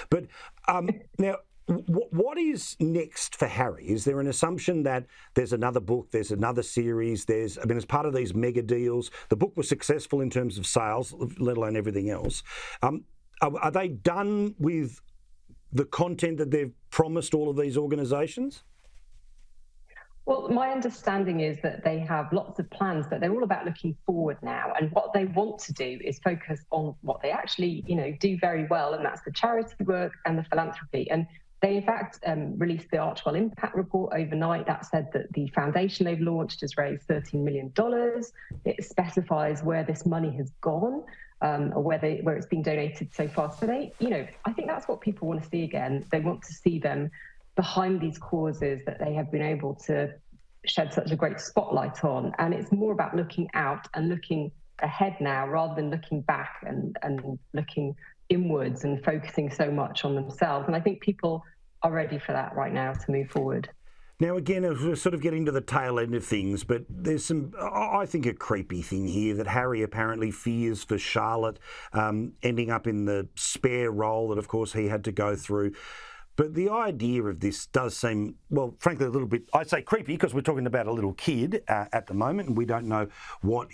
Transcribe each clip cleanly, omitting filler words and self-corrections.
But now, what is next for Harry? Is there an assumption that there's another book, there's another series, as part of these mega deals, the book was successful in terms of sales, let alone everything else. Are they done with the content that they've promised all of these organisations? Well, my understanding is that they have lots of plans, but they're all about looking forward now. And what they want to do is focus on what they actually, do very well, and that's the charity work and the philanthropy. And they, in fact, released the Archwell Impact Report overnight that said that the foundation they've launched has raised $13 million. It specifies where this money has gone, or where it's been donated so far. So I think that's what people want to see again. They want to see them behind these causes that they have been able to shed such a great spotlight on. And it's more about looking out and looking ahead now, rather than looking back and looking inwards and focusing so much on themselves. And I think people are ready for that right now to move forward. Now, again, we're sort of getting to the tail end of things, but there's some, I think, a creepy thing here that Harry apparently fears for Charlotte ending up in the spare role that, of course, he had to go through. But the idea of this does seem, well, frankly, a little bit, I say creepy, because we're talking about a little kid at the moment, and we don't know what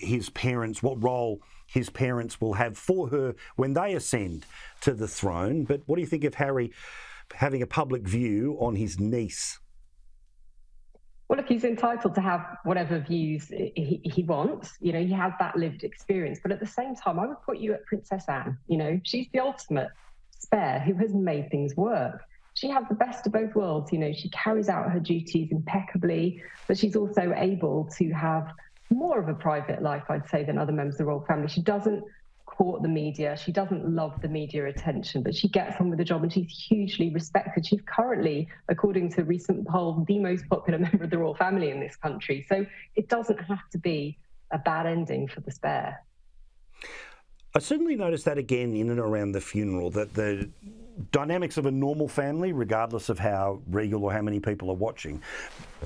role his parents will have for her when they ascend to the throne. But what do you think of Harry having a public view on his niece? Well, look, he's entitled to have whatever views he wants. He has that lived experience. But at the same time, I would put you at Princess Anne. She's the ultimate spare who has made things work. She has the best of both worlds. She carries out her duties impeccably, but she's also able to have more of a private life, I'd say, than other members of the royal family. She doesn't court the media. She doesn't love the media attention, but she gets on with the job, and she's hugely respected. She's currently, according to a recent poll, the most popular member of the royal family in this country. So it doesn't have to be a bad ending for the spare. I certainly noticed that again in and around the funeral, that the dynamics of a normal family, regardless of how regal or how many people are watching,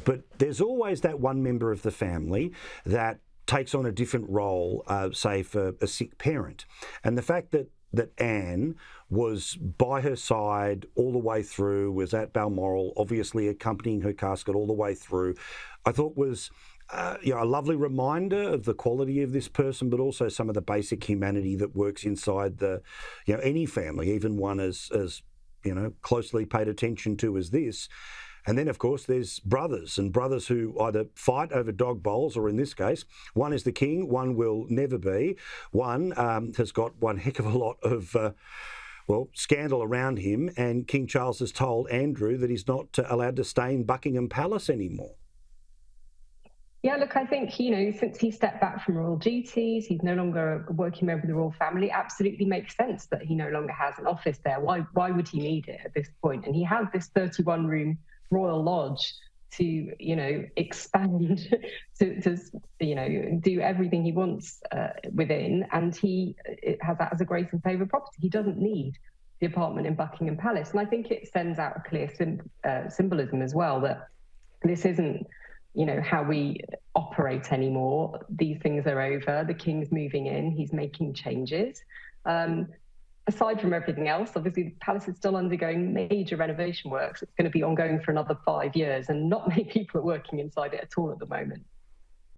but there's always that one member of the family that takes on a different role, say for a sick parent. And the fact that Anne was by her side all the way through, was at Balmoral, obviously accompanying her casket all the way through, I thought was a lovely reminder of the quality of this person, but also some of the basic humanity that works inside any family, even one as closely paid attention to as this. And then, of course, there's brothers who either fight over dog bowls, or in this case, one is the king, one will never be. One has got one heck of a lot of scandal around him, and King Charles has told Andrew that he's not allowed to stay in Buckingham Palace anymore. Yeah, look, I think, since he stepped back from royal duties, he's no longer a working member of the royal family. It absolutely makes sense that he no longer has an office there. Why would he need it at this point? And he has this 31-room royal lodge to, expand, to do everything he wants within. And he has that as a grace and favour property. He doesn't need the apartment in Buckingham Palace. And I think it sends out a clear symbolism as well, that this isn't how we operate anymore. These things are over. The king's moving in. He's making changes. Aside from everything else, obviously the palace is still undergoing major renovation works. It's going to be ongoing for another 5 years, and not many people are working inside it at all at the moment.